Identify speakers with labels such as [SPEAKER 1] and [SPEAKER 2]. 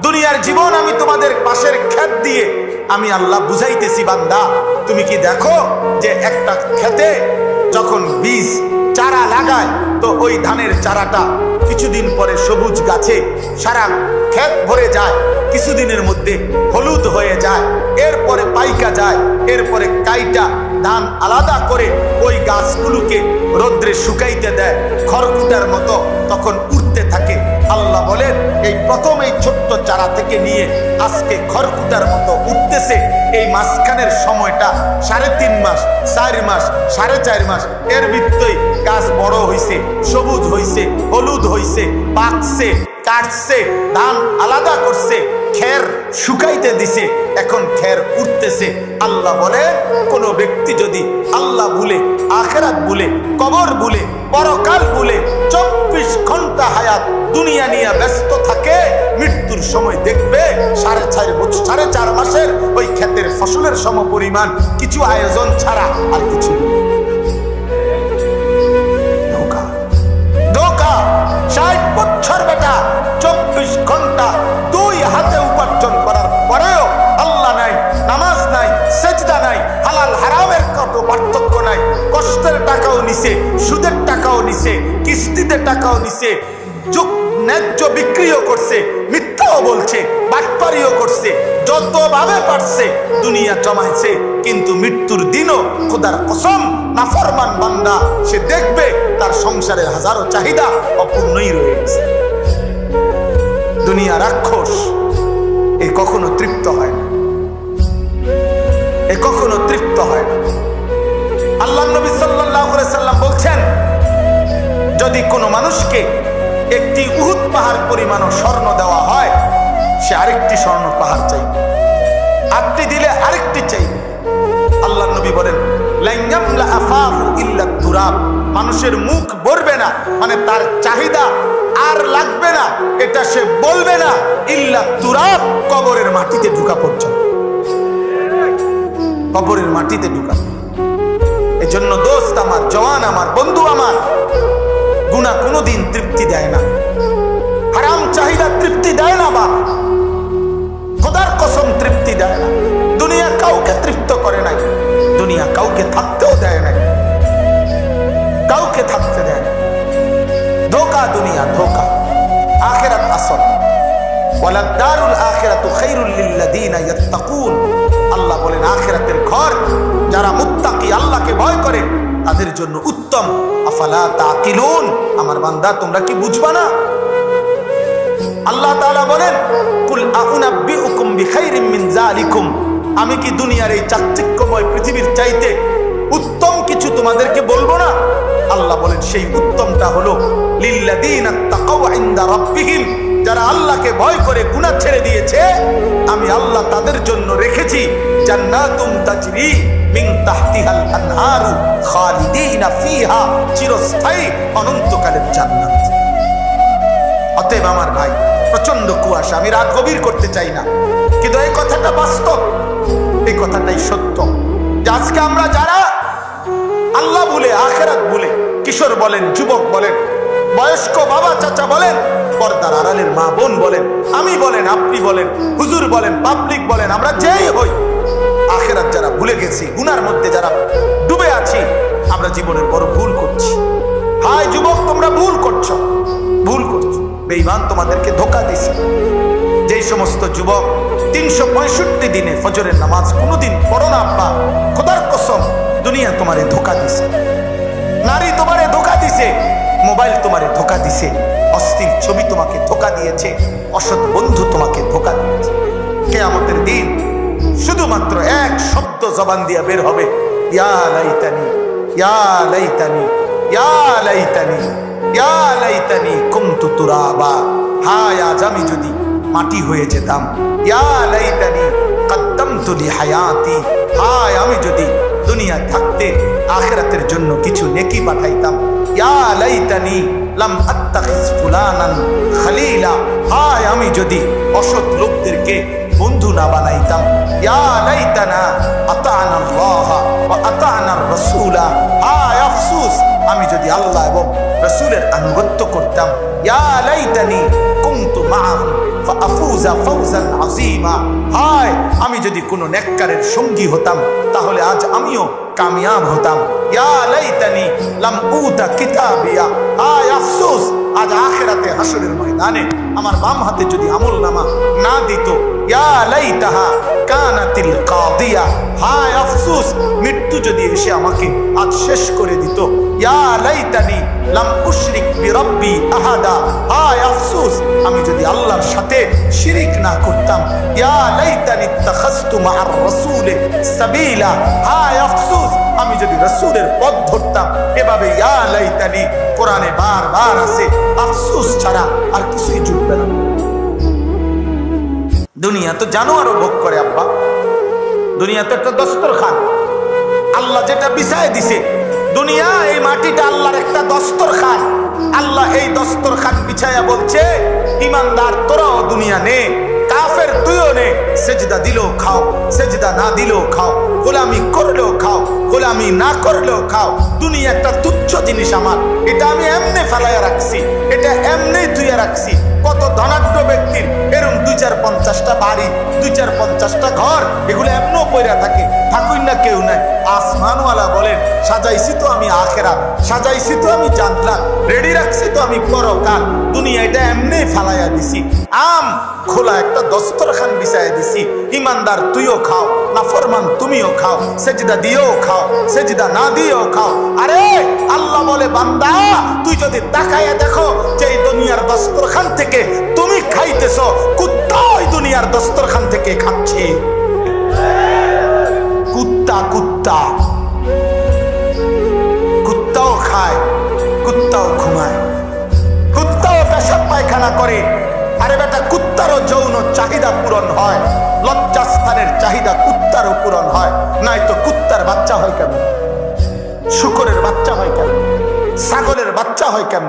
[SPEAKER 1] দুনিয়ার জীবন আমি তোমাদের পাশের ক্ষেত দিয়ে আমি আল্লাহ বুঝাইতেছি, বান্দা তুমি কি দেখো যে একটা ক্ষেতে যখন বীজ চারা লাগায় তো ওই ধানের চারাটা কিছুদিন পরে সবুজ গাছে সারা ক্ষেত ভরে যায়, কিছুদিনের মধ্যে হলুদ হয়ে যায়, এরপরে পাইকা যায়, এরপরে কাইটা ধান আলাদা করে ওই গাছগুলোকে রোদ্রে শুকাইতে দেয় খড়কুটার মতো, তখন উঠতে থাকে। আল্লাহ বলেন এই প্রথম এই ছোট্ট চারা থেকে নিয়ে আজকে খড়কুটার মতো উঠতেছে, এই মাঝখানের সময়টা 3.5 মাস, 4 মাস, 4.5 মাস, এর ভিতরেই গাছ বড় হইছে, সবুজ হইছে, হলুদ হইছে, পাকছে, কাটছে, ধান আলাদা করছে, খের শুকাইতে দিছে, এখন খের উঠতেছে। আল্লাহ বলে কোন ব্যক্তি যদি আল্লাহ ভুলে, আখিরাত ভুলে, কবর ভুলে, পরকাল ভুলে 24 ঘন্টা হায়াত দুনিয়া নিয়ে ব্যস্ত থাকে, মৃত্যুর সময় দেখবে 4.5 মাসের ওই ক্ষেতের ফসলের সমপরিমাণ কিছু আয়োজন ছাড়া আর কিছু। ধোঁকা ধোঁকা। 60 বছর বেটা 24 ঘন্টা 2 হাতে উপার্জন করার পরেও আল্লাহ নাই, নামাজ নাই, সেজদা নাই, হালাল হারামের কত পার্থক্য নাই, কষ্টের টাকাও নিছে, সুদের টাকাও নিছে, কিস্তিতে টাকাও নিছে, ন্যায্য বিক্রিও করছে, মিথ্যাও বলছে, বাটপারিও করছে, যতভাবে পারছে দুনিয়া জমাইছে, কিন্তু মৃত্যুর দিনও খোদার কসম নাফরমান বান্দা সে দেখবে তার সংসারের হাজারো চাহিদা অপূর্ণই রয়ে গেছে। দুনিয়া রাক্ষস, এ কখনো তৃপ্ত হয় না, এ কখনো তৃপ্ত হয় না। আল্লাহ নবী সাল্লাল্লাহু আলাইহি সাল্লাম বলছেন, যদি কোনো মানুষকে একটি উহুদ পাহাড় পরিমাণও স্বর্ণ দেওয়া হয়, সে আরেকটি স্বর্ণ পাহাড় চাইবে, আপনি দিলে আরেকটি চাইবে। আল্লাহ নবী বলেন লাইয়ামলা আফাহু ইল্লা তুরাব, মানুষের মুখ ভরবে না, মানে তার চাহিদা আর লাগবে না, এটা সে বলবে না, ইল্লা তুরাব, কবরের মাটিতে ঢুকা পর্যন্ত, কবরের মাটিতে ঢুকা। এজন্য দোস্ত আমার, জওয়ান আমার, বন্ধু আমার, গুনাহ কোনোদিন তৃপ্তি দেয় না, হারাম চাহিদা তৃপ্তি দেয় না, বাপ খোদার কসম তৃপ্তি দেয় না। দুনিয়া কাউকে তৃপ্ত করে নাই, দুনিয়া কাউকে থাকতেও দেয় নাই, কাউকে থাকতে দেয় না। ধোঁকা দুনিয়া, ধোঁকা। আখিরাত আসল। ওয়ালাদ দারুল আখিরাতু খায়রুল লিল্লাযিনা ইয়াত্তাকুন। আল্লাহ বলেন আখিরাতের ঘর যারা মুত্তাকি, আল্লাহকে ভয় করে, তাদের জন্য উত্তম। আফালা তাকিলুন, আমার বান্দা তোমরা কি বুঝবা না? আল্লাহ তাআলা বলেন কুল আউনাব্বিউকুম বিখাইরিম মিন যালিকুম, আমি কি দুনিয়ার এই চাকচিক্যময় পৃথিবীর চাইতে উত্তম কিছু তোমাদেরকে বলবো না? আল্লাহ বলেন সেই উত্তমটা হলো লিল্লাযিনা তাকাউ ইনদা রাব্বিহিম, যারা আল্লাহকে ভয় করে গুনাহ ছেড়ে দিয়েছে, আমি আল্লাহ তাদের জন্য রেখেছি জান্নাতুম তাজরি মিন তাহতিহাল আনহারু খালিদিনা ফিহা, চিরস্থায়ী অনন্তকালের জান্নাত। অতএব আমার ভাই, প্রচন্ড কুয়াশা, আমি রাত গভীর করতে চাই না, কিন্তু এই কথাটা বাস্তব, এই কথাটাই সত্য যে আজকে আমরা যারা আল্লাহ ভুলে, আখিরাত ভুলে, কিশোর বলেন, যুবক বলেন, বয়স্ক বাবা চাচা বলেন, পর্দার আড়ালের মা বোন বলেন, আমি বলেন, আপনি বলেন, হুজুর বলেন, পাবলিক বলেন, আমরা যেই হই, আখিরাত যারা ভুলে গেছি, গুনার মধ্যে যারা ডুবে আছি, আমরা জীবনের বড় ভুল করছি। হায় যুবক, তোমরা ভুল করছো, ভুল করছো। বেঈমান তোমাদেরকে ধোঁকা দিছে। যেই সমস্ত যুবক 365 দিনে ফজরের নামাজ কোনোদিন পড়ো না, আব্বা খোদার কসম, দুনিয়া তোমারে ধোঁকা দিছে, নারী তোমারে ধোঁকা দিছে, মোবাইল তোমারে ধোঁকা দিছে, অস্থির ছবি তোমাকে ধোঁকা দিয়েছে, অসৎ বন্ধু তোমাকে ধোঁকা দিয়েছে। কিয়ামতের দিন শুধুমাত্র এক শব্দ জবান দিয়া বের হবে, ইয়া লাইতানি, ইয়া লাইতানি, ইয়া লাইতানি, ইয়া লাইতানি কুনতু তুরাবা, হায় আজ আমি যদি মাটি হয়ে যেতাম, ইয়া লাইতানি কদ্দামতু লিহায়াতি, হায় আমি যদি দুনিয়া থাকতে আখিরাতের জন্য কিছু নেকি পাঠাইতাম, ইয়া লাইতানি লাম আত্তাখিজ ফুলানান খলিলা, হায় আমি যদি অসৎ লোকদেরকে বন্ধু না বানাইতাম, ইয়া লাইতানা আতা'না আল্লাহ ওয়া আতা'না আর রাসূলা, হায় আফসোস আমি যদি আল্লাহ এবং রাসূলের আনুগত্য করতাম। ইয়া লাইতানি কুনতু মাআহুম ফাআফুজা ফাওজান আযীমা। হায় আমি যদি কোনো নেককারের সঙ্গী হতাম তাহলে আজ আমিও কামিয়াব হতাম। ইয়া লাইতানি লাম উতা কিতাবিয়া। হায় আফসোস আজ আখিরাতে হাসরের ময়দানে আমার বাম হাতে যদি আমলনামা না দিত। ইয়া লাইতাহা কানাতিল কাদিয়া। হায় আফসোস মৃত্যু যদি এসে আমাকে আজ শেষ করে দিত। ইয়া লাইতানি লাম উশরিক বিরাব্বি আহাদা। হায় আফসোস আমি যদি আল্লাহর সাথে শিরিক না করতাম। ইয়া লাইতানি ইত্তাখাযতু মা'আর রাসূলি সাবিলা। হায় আফসোস আমি যদি রাসূলের পথ ধরতাম। এভাবে ইয়া লাইতানি কোরআনে বারবার আছে, আফসোস ছাড়া আর কিছুই জুটবে না। দুনিয়া তো জানোয়ারও ভোগ করে আব্বা। দুনিয়া তো একটা দস্তরখান, আল্লাহ যেটা বিছায় দিছে। দুনিয়া এই মাটিটা আল্লাহর একটা দস্তরখান। আল্লাহ এই দস্তরখান বিছায়া বলছে, ইমানদার তোরাও দুনিয়া নে, কাফের তুইও নে। সেজদা দিলেও খাও, সেজদা না দিলেও খাও, গোলামি করলেও খাও, গোলামি না করলেও খাও। দুনিয়া একটা তুচ্ছ জিনিস আমার, এটা আমি এমনি ফেলাইয়া রাখছি, এটা এমনি ধুইয়া রাখছি। কত ধনাঢ্য ব্যক্তির এরকম ২-৪-৫০টা বাড়ি, ২-৪-৫০টা ঘর, এগুলো এমনও পইরা থাকে, থাকুই না কেউ নাই। আসমানওয়ালা বলেন, সাজাইছি তো আমি আখেরাত, সাজাইছি তো আমি জান্নাত, রেডি রাখছি তো আমি পরকাল। দুনিয়া এটা এমনি ফালাইয়া দিছি, আম খোলা একটা দস্তরখান বিছাইয়া দিছি। ইমানদার তুইও খাও, নাফরমান তুমিও খাও, সেজদা দিয়েও খাও, সেজদা না দিয়েও খাও। আরে আল্লাহ বলে, বান্দা তুই যদি তাকাইয়া দেখো যে এই দুনিয়ার দস্তরখান থেকে তুমি খাইতেছ, কুত্তা ওই দুনিয়ার দস্তরখান থেকে খাচ্ছে। কুত্তা কুত্তা কুত্তাও খায়, কুত্তাও ঘুমায়, কুত্তাও পেশাব পায়খানা করে। আরে বেটা, কুত্তারও যৌন চাহিদা পূরণ হয়, লজ্জাস্থানের চাহিদা কুত্তারও পূরণ হয়। নাই তো কুত্তার বাচ্চা হয় কেন? শূকরের বাচ্চা হয় কেন? ছাগলের বাচ্চা হয় কেন?